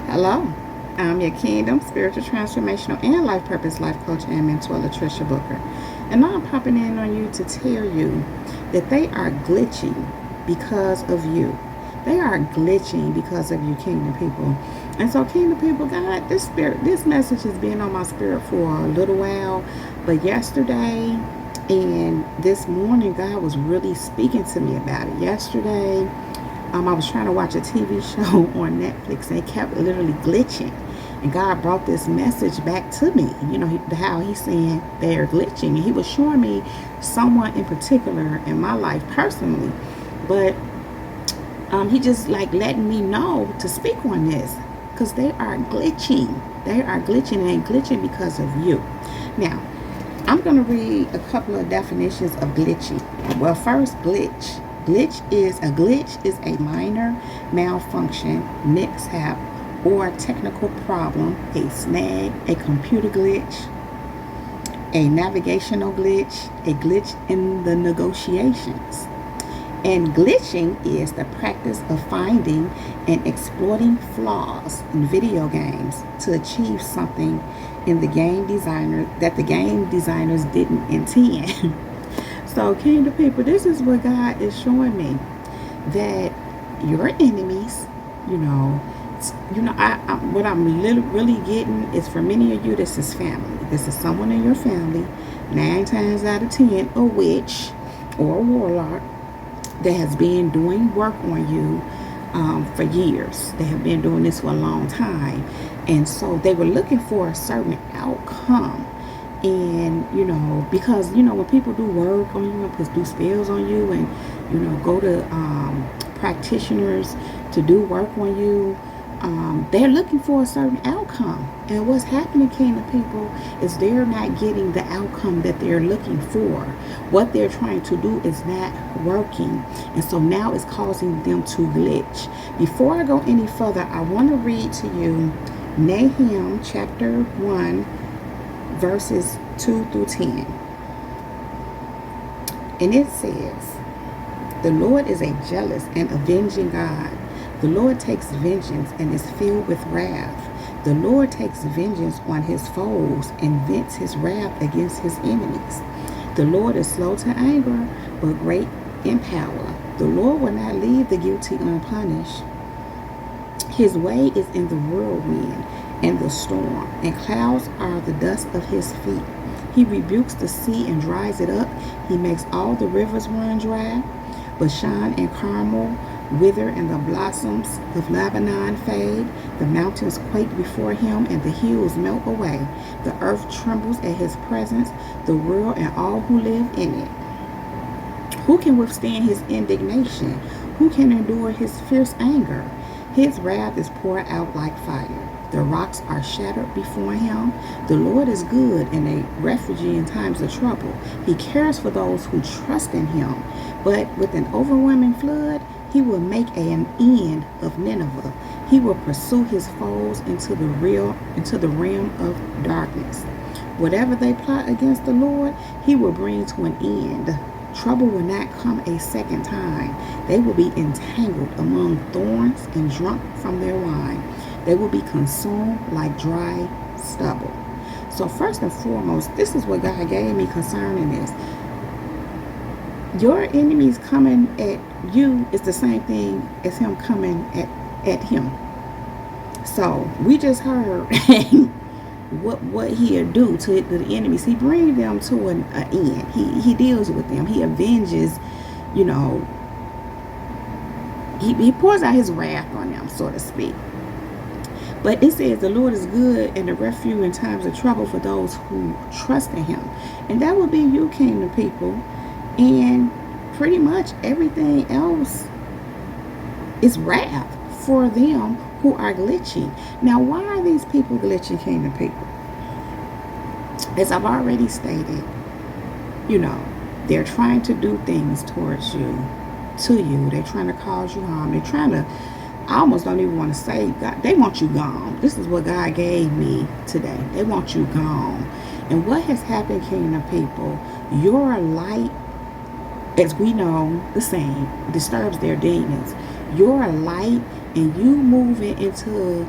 Hello, I'm your Kingdom, Spiritual Transformational, and Life Purpose Life Coach and Mentor, Latricia Booker. And I'm popping in on you to tell you that they are glitching because of you. They are glitching because of you, Kingdom people. And so, Kingdom people, God, this message has been on my spirit for a little while. But yesterday and this morning, God was really speaking to me about it. Yesterday, I was trying to watch a TV show on Netflix, and it kept literally glitching. And God brought this message back to me. You know, how He's saying they're glitching. And He was showing me someone in particular in my life personally. But He just like letting me know to speak on this. Because they are glitching. They are glitching, and glitching because of you. Now, I'm going to read a couple of definitions of glitching. Well, first, glitch. Glitch is a minor malfunction, mishap, or technical problem, a snag, a computer glitch, a navigational glitch, a glitch in the negotiations. And glitching is the practice of finding and exploiting flaws in video games to achieve something in the game designers didn't intend. So, Kingdom people, this is what God is showing me, that your enemies, what I'm really getting is, for many of you, this is family. This is someone in your family, 9 times out of 10, a witch or a warlock that has been doing work on you for years. They have been doing this for a long time, and so they were looking for a certain outcome. And because when people do work on you, do spells on you, and go to practitioners to do work on you, they're looking for a certain outcome. And what's happening, Kingdom people, is they're not getting the outcome that they're looking for. What they're trying to do is not working, and so now it's causing them to glitch. Before I go any further, I want to read to you Nahum chapter 1, verses 2 through 10. And it says, "The Lord is a jealous and avenging God. The Lord takes vengeance and is filled with wrath. The Lord takes vengeance on his foes and vents his wrath against his enemies. The Lord is slow to anger, but great in power. The Lord will not leave the guilty unpunished. His way is in the whirlwind and the storm, and clouds are the dust of his feet. He rebukes the sea and dries it up. He makes all the rivers run dry. Bashan and Carmel wither, and the blossoms of Lebanon fade. The mountains quake before him, and the hills melt away. The earth trembles at his presence, the world and all who live in it. Who can withstand his indignation? Who can endure his fierce anger? His wrath is poured out like fire. The rocks are shattered before him. The Lord is good and a refuge in times of trouble. He cares for those who trust in him. But with an overwhelming flood, he will make an end of Nineveh. He will pursue his foes into the realm of darkness. Whatever they plot against the Lord, he will bring to an end. Trouble will not come a second time. They will be entangled among thorns and drunk from their wine. They will be consumed like dry stubble." So first and foremost, this is what God gave me concerning this. Your enemies coming at you is the same thing as him coming at him. So we just heard what he'll do to the enemies. He brings them to an end. He deals with them. He avenges, he pours out his wrath on them, so to speak. But it says the Lord is good and a refuge in times of trouble for those who trust in him. And that will be you, Kingdom people. And pretty much everything else is wrath for them who are glitching. Now, why are these people glitching, Kingdom people? As I've already stated, they're trying to do things towards you, to you. They're trying to cause you harm. They're trying to, I almost don't even want to say, God, they want you gone. This is what God gave me today. They want you gone. And what has happened, Kingdom people, your light, as we know, the same, disturbs their demons. Your light and you moving into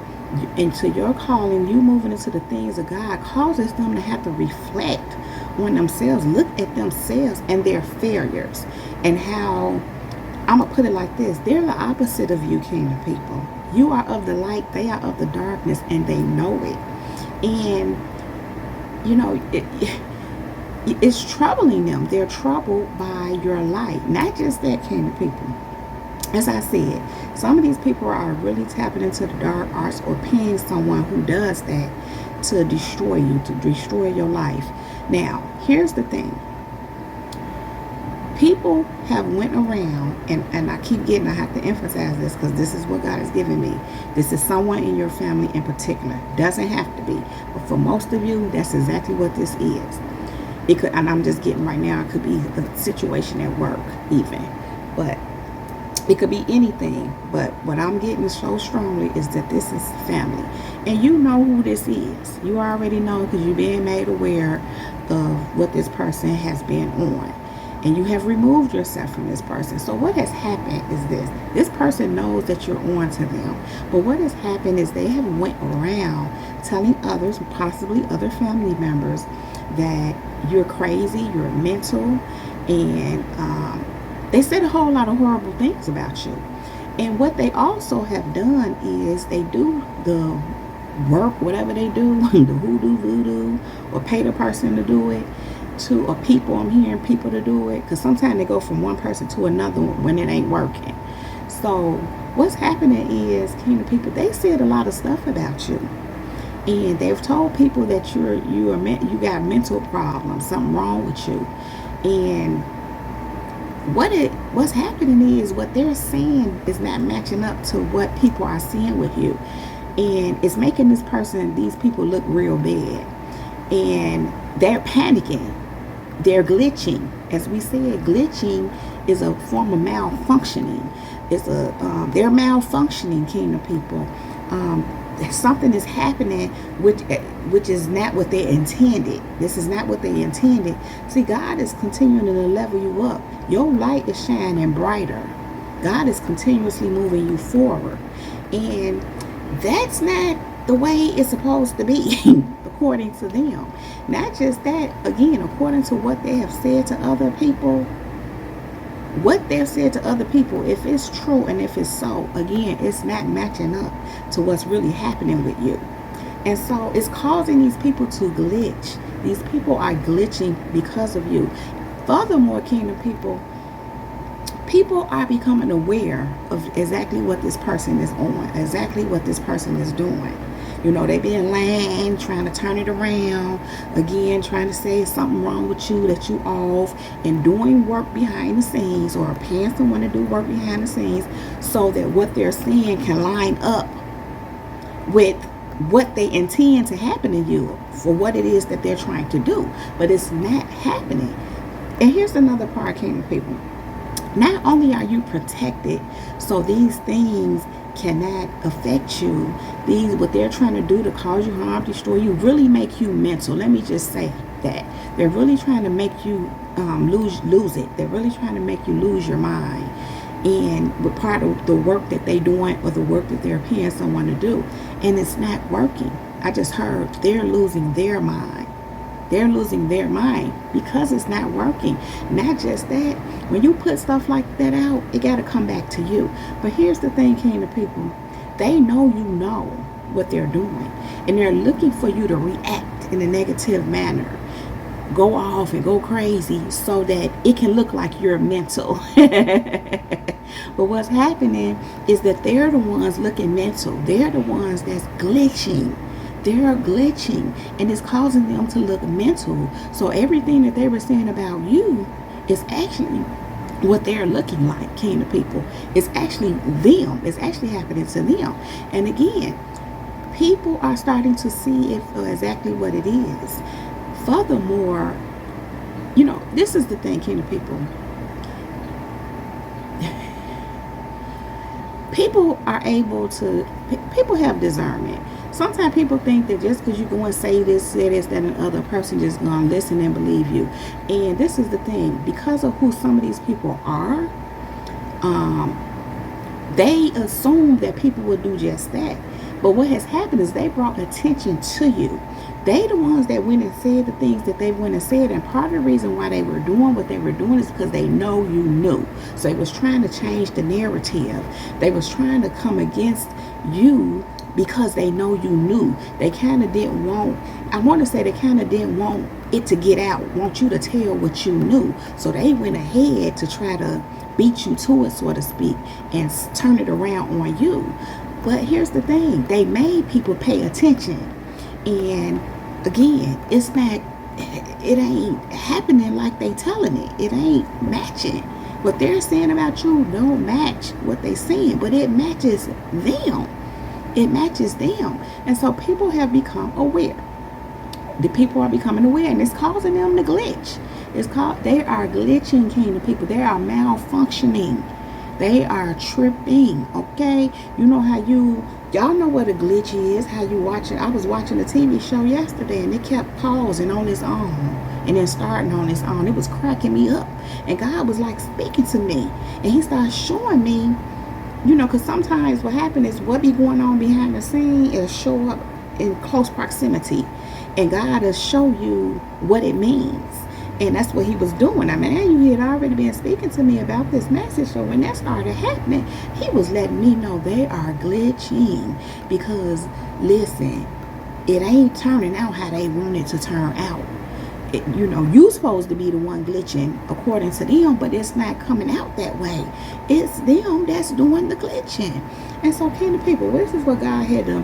into your calling, you moving into the things of God causes them to have to reflect on themselves, look at themselves and their failures, and how, I'm going to put it like this, they're the opposite of you, kingdom people. You are of the light, they are of the darkness, and they know it. And, you know, it's troubling them. They're troubled by your light. Not just that, kingdom people. As I said, some of these people are really tapping into the dark arts or paying someone who does that to destroy you, to destroy your life. Now, here's the thing. People have went around, and I have to emphasize this because this is what God has given me. This is someone in your family in particular. Doesn't have to be. But for most of you, that's exactly what this is. It could, and I'm just getting right now, it could be a situation at work even. But it could be anything. But what I'm getting so strongly is that this is family. And you know who this is. You already know because you're being made aware of what this person has been on. And you have removed yourself from this person. So what has happened is this person knows that you're on to them. But what has happened is they have went around telling others, possibly other family members, that you're crazy, you're mental, and they said a whole lot of horrible things about you. And what they also have done is they do the work, whatever they do, the hoodoo, voodoo, or pay the person to do it, to, or people, I'm hearing people to do it, because sometimes they go from one person to another when it ain't working. So what's happening is, kingdom people, they said a lot of stuff about you, and they've told people that you got mental problems, something wrong with you. And what's happening is what they're saying is not matching up to what people are seeing with you, and it's making these people look real bad, and they're panicking. They're glitching. As we said, glitching is a form of malfunctioning. They're malfunctioning, kingdom people. Something is happening which is not what they intended. This is not what they intended. See, God is continuing to level you up. Your light is shining brighter. God is continuously moving you forward. And that's not the way it's supposed to be, according to them. Not just that, again, according to what they have said to other people, what they've said to other people, if it's true and if it's so, again, it's not matching up to what's really happening with you. And so it's causing these people to glitch. These people are glitching because of you. Furthermore, kingdom people are becoming aware of exactly what this person is on, exactly what this person is doing. You know, they being lying, trying to turn it around, again, trying to say something wrong with you, that you off, and doing work behind the scenes, or paying someone to do work behind the scenes, so that what they're saying can line up with what they intend to happen to you for what it is that they're trying to do. But it's not happening. And here's another part, kingdom people. Not only are you protected, so these things cannot affect you, what they're trying to do to cause you harm, destroy you, really make you mental. Let me just say that they're really trying to make you lose it. They're really trying to make you lose your mind. And with part of the work that they're doing, or the work that they're paying someone to do, and it's not working. I just heard they're losing their mind. They're losing their mind because it's not working. Not just that, when you put stuff like that out, it got to come back to you. But here's the thing, kingdom people. They know you know what they're doing, and they're looking for you to react in a negative manner, go off and go crazy, so that it can look like you're mental. But what's happening is that they're the ones looking mental. They're the ones that's glitching. They're glitching, and it's causing them to look mental. So everything that they were saying about you is actually what they're looking like, kingdom people. It's actually them. It's actually happening to them. And again, people are starting to see it for exactly what it is. Furthermore, you know, this is the thing, kingdom people. People have discernment. Sometimes people think that just because you go and say this, that another person just going to listen and believe you. And this is the thing. Because of who some of these people are, they assume that people will do just that. But what has happened is they brought attention to you. They the ones that went and said the things that they went and said, and part of the reason why they were doing what they were doing is because they know you knew. So they was trying to change the narrative. They was trying to come against you because they know you knew. They kind of didn't want, I want to say they kind of didn't want it to get out, want you to tell what you knew. So they went ahead to try to beat you to it, so to speak, and turn it around on you. But here's the thing, they made people pay attention. And again, it's not, it ain't happening like they telling it. It ain't matching. What they're saying about you don't match what they saying, but it matches them. It matches them. And so people have become aware. The people are becoming aware, and it's causing them to glitch. They are glitching, kingdom people. They are malfunctioning. They are tripping, okay? You know how y'all know what a glitch is, how you watch it. I was watching a TV show yesterday, and it kept pausing on its own and then starting on its own. It was cracking me up. And God was like speaking to me, and he started showing me, because sometimes what happens is what be going on behind the scene is show up in close proximity, and God will show you what it means. And that's what he was doing. I mean, he had already been speaking to me about this message. So when that started happening, he was letting me know they are glitching. Because, listen, it ain't turning out how they want it to turn out. You supposed to be the one glitching according to them, but it's not coming out that way. It's them that's doing the glitching. And so, kingdom people, this is what God had to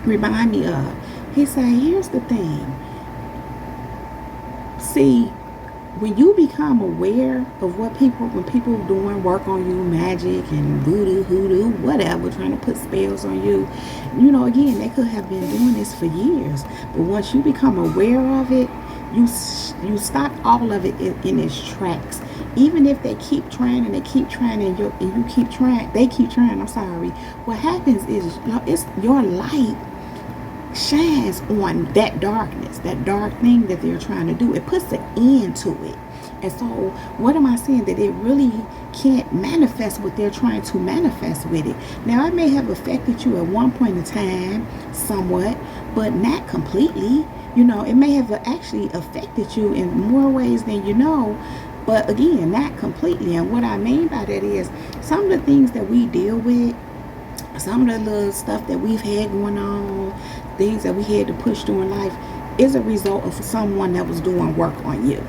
remind me of. He said, here's the thing. See, when you become aware of when people doing work on you, magic and voodoo, hoodoo, whatever, trying to put spells on you, again, they could have been doing this for years. But once you become aware of it, you stop all of it in its tracks. Even if they keep trying and they keep trying and you keep trying, they keep trying, what happens is it's your light shines on that darkness, that dark thing that they're trying to do. It puts an end to it. And so what am I saying? That it really can't manifest what they're trying to manifest with it. Now, it may have affected you at one point in time somewhat, but not completely. It may have actually affected you in more ways than you know, but again, not completely. And what I mean by that is some of the things that we deal with, some of the little stuff that we've had going on, things that we had to push through in life, is a result of someone that was doing work on you.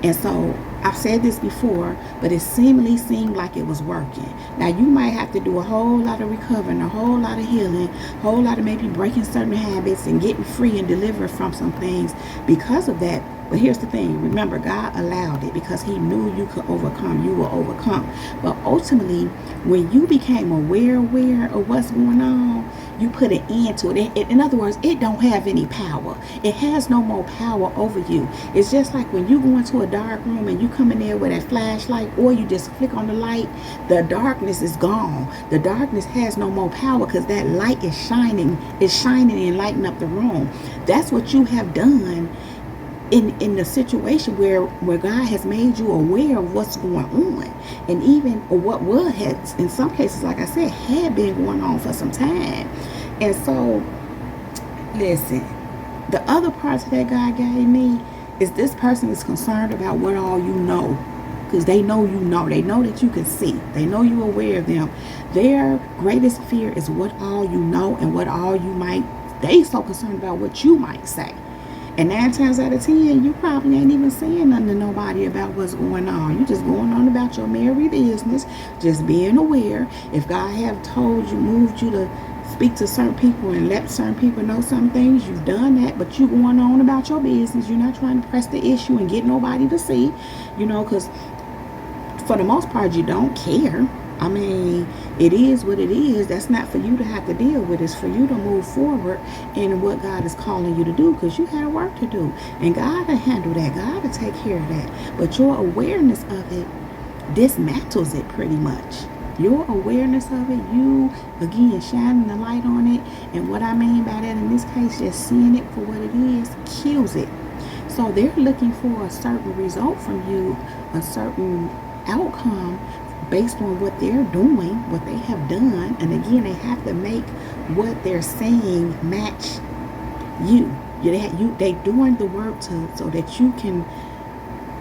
And so I've said this before, but it seemingly seemed like it was working. Now you might have to do a whole lot of recovering, a whole lot of healing, a whole lot of maybe breaking certain habits and getting free and delivered from some things because of that. But here's the thing, remember, God allowed it because he knew you could overcome, you will overcome. But ultimately, when you became aware of what's going on, you put an end to it. In other words, it don't have any power. It has no more power over you. It's just like when you go into a dark room and you come in there with a flashlight, or you just click on the light, the darkness is gone. The darkness has no more power because that light is shining. It's shining and lighting up the room. That's what you have done in the situation where God has made you aware of what's going on, and even what has, in some cases, like I said, had been going on for some time. And so, listen, the other parts that God gave me is this person is concerned about what all you know, because they know you know. They know that you can see. They know you're aware of them. Their greatest fear is what all you know and what all you might. They so concerned about what you might say. And 9 times out of 10, you probably ain't even saying nothing to nobody about what's going on. You just going on about your merry business, just being aware. If God have told you, moved you to speak to certain people and let certain people know some things, you've done that, but you going on about your business. You're not trying to press the issue and get nobody to see, because for the most part, you don't care. I mean, it is what it is. That's not for you to have to deal with. It's for you to move forward in what God is calling you to do, because you have work to do. And God will handle that. God will take care of that. But your awareness of it dismantles it pretty much. Your awareness of it, you, again, shining the light on it. And what I mean by that in this case, just seeing it for what it is, kills it. So they're looking for a certain result from you, a certain outcome, based on what they're doing, what they have done. And again, they have to make what they're saying match you. They doing the work so that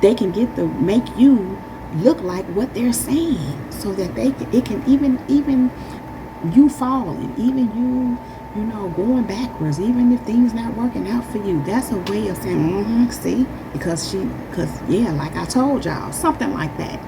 they can make you look like what they're saying, so that it can even you falling, even you know, going backwards, even if things not working out for you. That's a way of saying, see, because yeah, like I told y'all, something like that,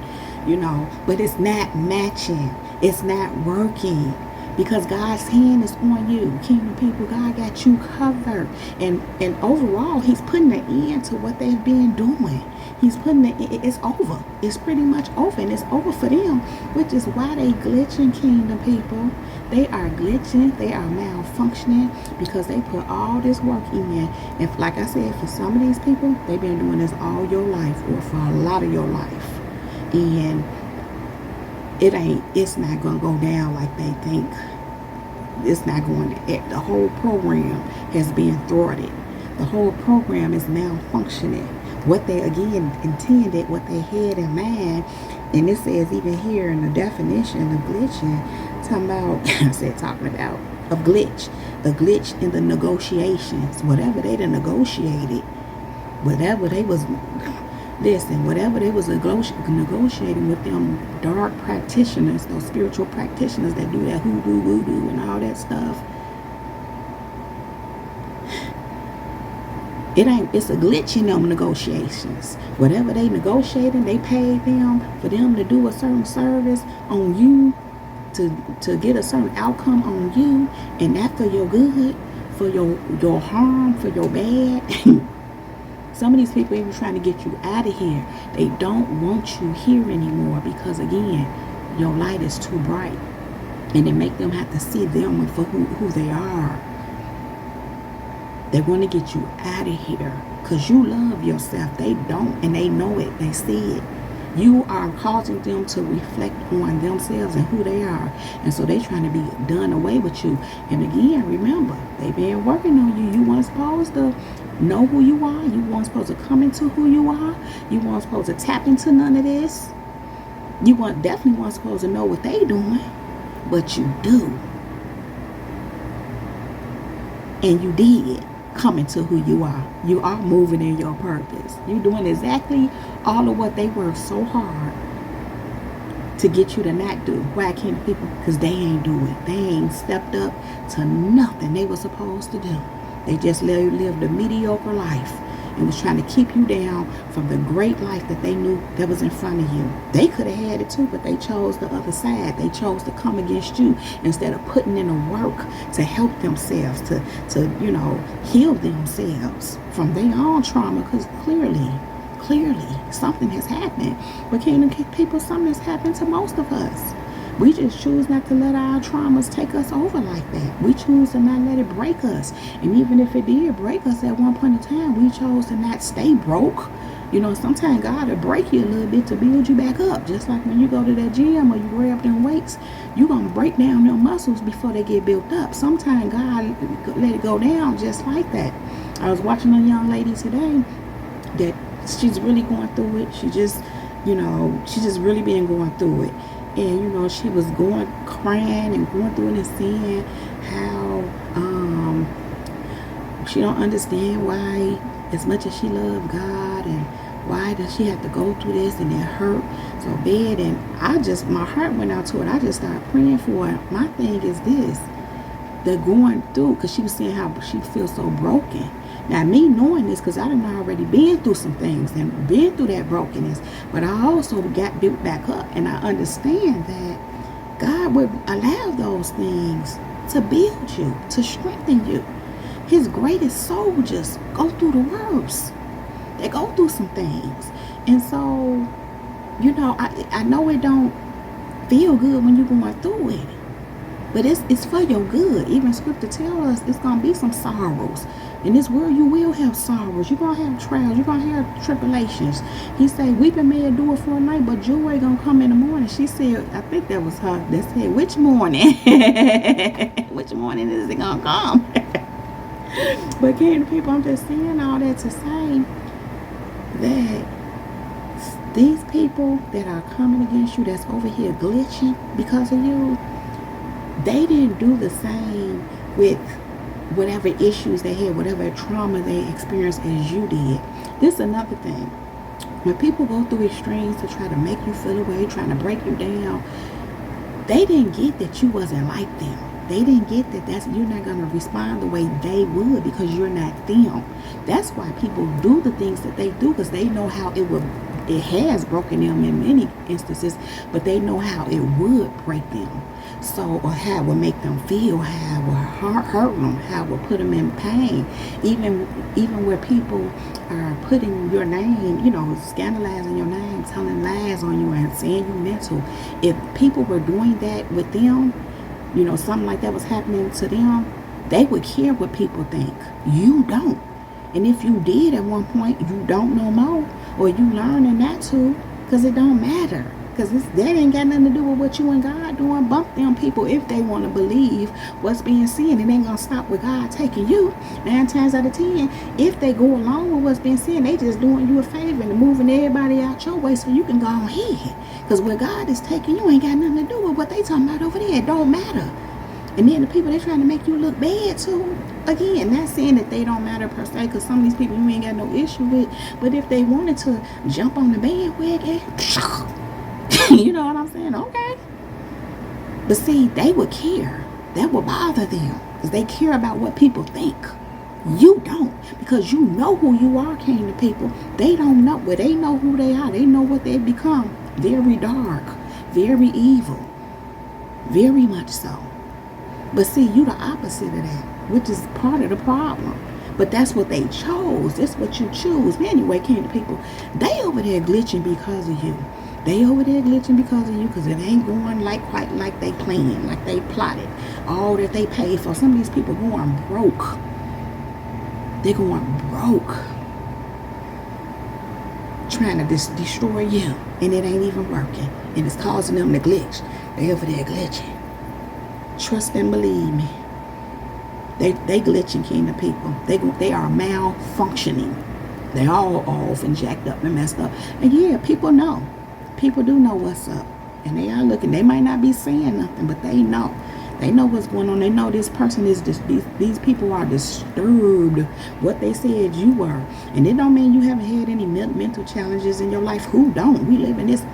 you know. But it's not matching, it's not working, because God's hand is on you. Kingdom people, God got you covered, and overall, He's putting an end to what they've been doing. He's putting it's over. It's pretty much over, and it's over for them, which is why they glitching, kingdom people. They are glitching. They are malfunctioning because they put all this work in. And like I said, for some of these people, they've been doing this all your life, or for a lot of your life, and it's not gonna go down like they think. It's not going to. The whole program has been thwarted. The whole program is malfunctioning. What they intended, what they had in mind. And it says even here in the definition of glitching, talking about of glitch, the glitch in the negotiations, whatever they done negotiated, whatever they was negotiating with them dark practitioners, those spiritual practitioners that do that hoodoo, voodoo, and all that stuff. It's a glitch in them negotiations. Whatever they negotiated, they paid them for them to do a certain service on you, to get a certain outcome on you, and not for your good, for your harm, for your bad. Some of these people even trying to get you out of here. They don't want you here anymore because, again, your light is too bright, and it make them have to see them for who they are. They want to get you out of here because you love yourself. They don't, and they know it. They see it. You are causing them to reflect on themselves and who they are. And so they trying to be done away with you. And again, remember, they been working on you. You weren't supposed to know who you are. You weren't supposed to come into who you are. You weren't supposed to tap into none of this. You definitely weren't supposed to know what they doing. But you do. And you did come into who you are. You are moving in your purpose. You're doing exactly all of what they worked so hard to get you to not do. Why can't people? Because they ain't do it. They ain't stepped up to nothing they were supposed to do. They just lived a mediocre life and was trying to keep you down from the great life that they knew that was in front of you. They could have had it too, but they chose the other side. They chose to come against you instead of putting in the work to help themselves, to heal themselves from their own trauma, because clearly something has happened. But kingdom people, something has happened to most of us. We just choose not to let our traumas take us over like that. We choose to not let it break us. And even if it did break us at one point in time, we chose to not stay broke. You know, sometimes God will break you a little bit to build you back up. Just like when you go to that gym or you grab them weights, you're going to break down your muscles before they get built up. Sometimes God let it go down just like that. I was watching a young lady today that she's really going through it. She's just really been going through it. And, she was crying and going through it and saying how she don't understand why, as much as she loved God, and why does she have to go through this, and it hurt so bad. And my heart went out to it. I just started praying for her. My thing is this, they're going through, because she was saying how she feels so broken. Now, me knowing this, because I done already been through some things and been through that brokenness, but I also got built back up, and I understand that God would allow those things to build you, to strengthen you. His greatest soldiers go through the worst. They go through some things. And so, I know it don't feel good when you're going through it, but it's for your good. Even scripture tells us it's going to be some sorrows. In this world, you will have sorrows. You're going to have trials. You're going to have tribulations. He said, weeping may endure for a night, but joy going to come in the morning. She said, I think that was her that said, which morning? Which morning is it going to come? But kingdom people, I'm just saying all that to say that these people that are coming against you, that's over here glitching because of you, They didn't do the same with whatever issues they had, whatever trauma they experienced as you did. This is another thing. When people go through extremes to try to make you feel away, trying to break you down, they didn't get that you wasn't like them. They didn't get that you're not going to respond the way they would because you're not them. That's why people do the things that they do, because they know how it has broken them in many instances, but they know how it would break them. So, or how it would make them feel, how it would hurt them, how it would put them in pain. Even where people are putting your name, scandalizing your name, telling lies on you and saying you mental. If people were doing that with them, something like that was happening to them, they would care what people think. You don't. And if you did at one point, you don't no more, or you learning not to, because it don't matter. Because that ain't got nothing to do with what you and God doing. Bump them people if they want to believe what's being said. It ain't going to stop with God taking you. 9 times out of 10, if they go along with what's being said, they just doing you a favor and moving everybody out your way so you can go ahead. Because where God is taking you ain't got nothing to do with what they talking about over there. It don't matter. And then the people they trying to make you look bad too. Again, not saying that they don't matter per se, because some of these people you ain't got no issue with. But if they wanted to jump on the bandwagon, you know what I'm saying? Okay. But see, they would care. That would bother them. Because they care about what people think. You don't. Because you know who you are, King of people. They don't know. Well, they know who they are. They know what they've become. Very dark. Very evil. Very much so. But see, you the opposite of that, which is part of the problem. But that's what they chose. That's what you choose. Anyway, King of people, they over there glitching because of you. They over there glitching because of you, because it ain't going quite like they planned, like they plotted. All that they paid for. Some of these people going broke. They're going broke. Trying to destroy you. And it ain't even working. And it's causing them to glitch. They over there glitching. Trust and believe me. They glitching, King of people. They are malfunctioning. They all off and jacked up and messed up. And yeah, people know. People do know what's up. And they are looking. They might not be saying nothing, but they know. They know what's going on. They know this person is just, these people are disturbed. What they said you were. And it don't mean you haven't had any mental challenges in your life. Who don't? We live in this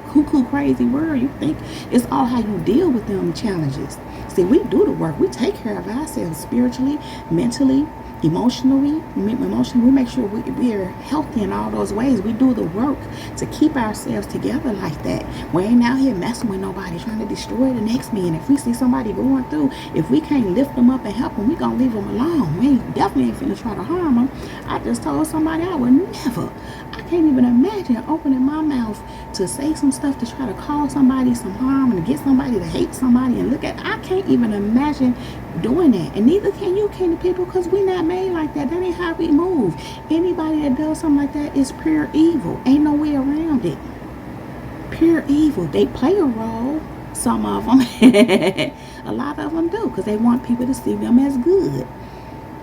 cuckoo crazy world. You think it's all how you deal with them challenges. See, we do the work. We take care of ourselves spiritually, mentally, emotionally. We make sure we are healthy in all those ways. We do the work to keep ourselves together like that. We ain't out here messing with nobody, trying to destroy the next man. If we see somebody going through, if we can't lift them up and help them, we gonna leave them alone. We definitely ain't finna try to harm them. I just told somebody I would never. I can't even imagine opening my mouth to say some stuff to try to cause somebody some harm and to get somebody to hate somebody and look at. I can't even imagine doing that. And neither can you, King of people, because we not made like that. That ain't how we move. Anybody that does something like that is pure evil. Ain't no way around it. Pure evil. They play a role. Some of them. A lot of them do, because they want people to see them as good.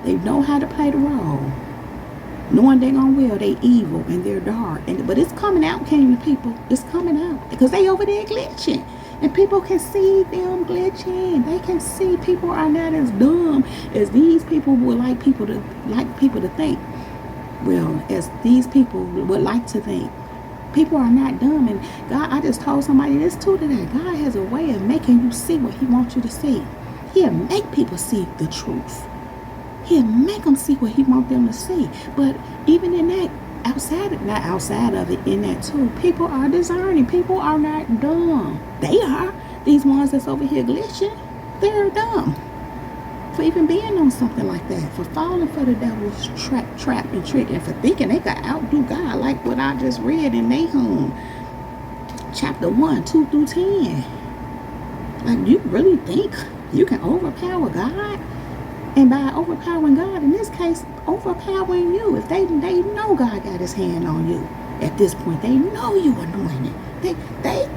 They know how to play the role. Knowing they're gonna will, they evil and they're dark. But it's coming out, King of people. It's coming out. Because they over there glitching. And people can see them glitching. They can see people are not as dumb as these people would like people to think. Well, as these people would like to think. People are not dumb. And God, I just told somebody this too today. God has a way of making you see what he wants you to see. He'll make people see the truth. He'll make them see what he wants them to see. But even in that, not outside of it, in that too, people are discerning. People are not dumb. They are. These ones that's over here glitching, they're dumb for even being on something like that, for falling for the devil's trap and trick, and for thinking they could outdo God, like what I just read in Nahum chapter 1, 2 through 10. Like, you really think you can overpower God? And by overpowering God, in this case, overpowering you. If they know God got his hand on you at this point, they know you anointed. They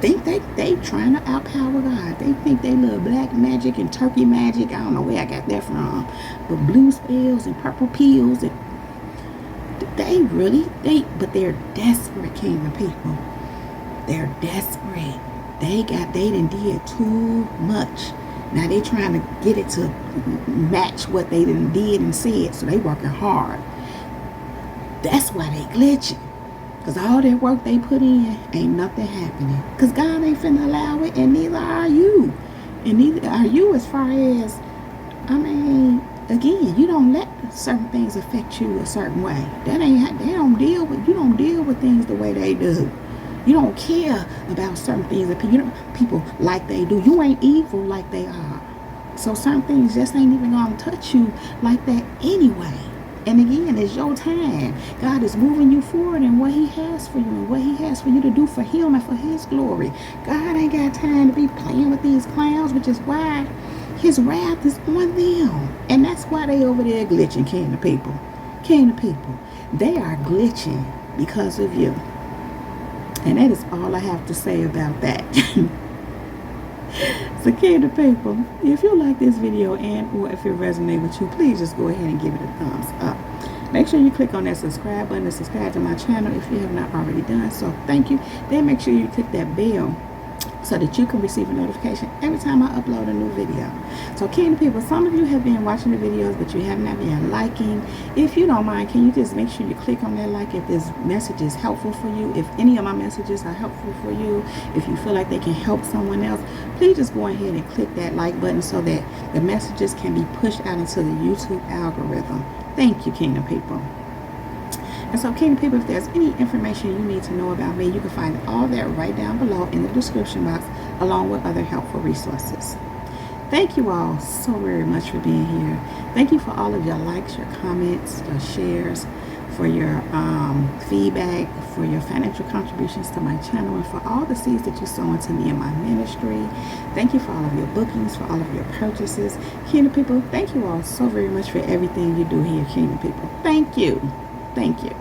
think they trying to outpower God. They think they love black magic and turkey magic. I don't know where I got that from. But blue spells and purple pills. And but they're desperate, King of people. They're desperate. They done did too much. Now they trying to get it to match what they done did and said, so they working hard. That's why they glitching. Because all that work they put in, ain't nothing happening. Because God ain't finna allow it, and neither are you. And neither are you, as far as, I mean, again, you don't let certain things affect you a certain way. That ain't, they don't deal with, you don't deal with things the way they do. You don't care about certain things that people like they do. You ain't evil like they are. So certain things just ain't even gonna touch you like that anyway. And again, it's your time. God is moving you forward in what he has for you and what he has for you to do for him and for his glory. God ain't got time to be playing with these clowns, which is why his wrath is on them. And that's why they over there glitching, kingdom people. Kingdom people. They are glitching because of you. And that is all I have to say about that. So, kingdom people, if you like this video and or if it resonates with you, please just go ahead and give it a thumbs up. Make sure you click on that subscribe button to subscribe to my channel if you have not already done so. Thank you. Then make sure you click that bell so that you can receive a notification every time I upload a new video. So, kingdom people, some of you have been watching the videos, but you have not been liking. If you don't mind, can you just make sure you click on that like if this message is helpful for you? If any of my messages are helpful for you, if you feel like they can help someone else, please just go ahead and click that like button so that the messages can be pushed out into the YouTube algorithm. Thank you, kingdom people. And so, kingdom people, if there's any information you need to know about me, you can find all that right down below in the description box, along with other helpful resources. Thank you all so very much for being here. Thank you for all of your likes, your comments, your shares, for your feedback, for your financial contributions to my channel, and for all the seeds that you sow into me and my ministry. Thank you for all of your bookings, for all of your purchases. Kingdom people, thank you all so very much for everything you do here, kingdom people. Thank you. Thank you.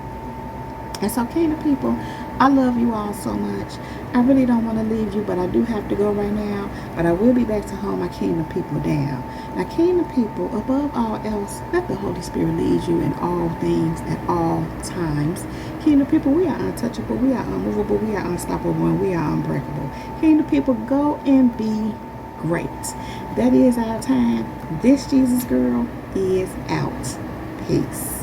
And so, kingdom people, I love you all so much. I really don't want to leave you, but I do have to go right now. But I will be back to hold my kingdom people down. Now, kingdom people, above all else, let the Holy Spirit lead you in all things at all times. Kingdom people, we are untouchable, we are unmovable, we are unstoppable, and we are unbreakable. Kingdom people, go and be great. That is our time. This Jesus girl is out. Peace.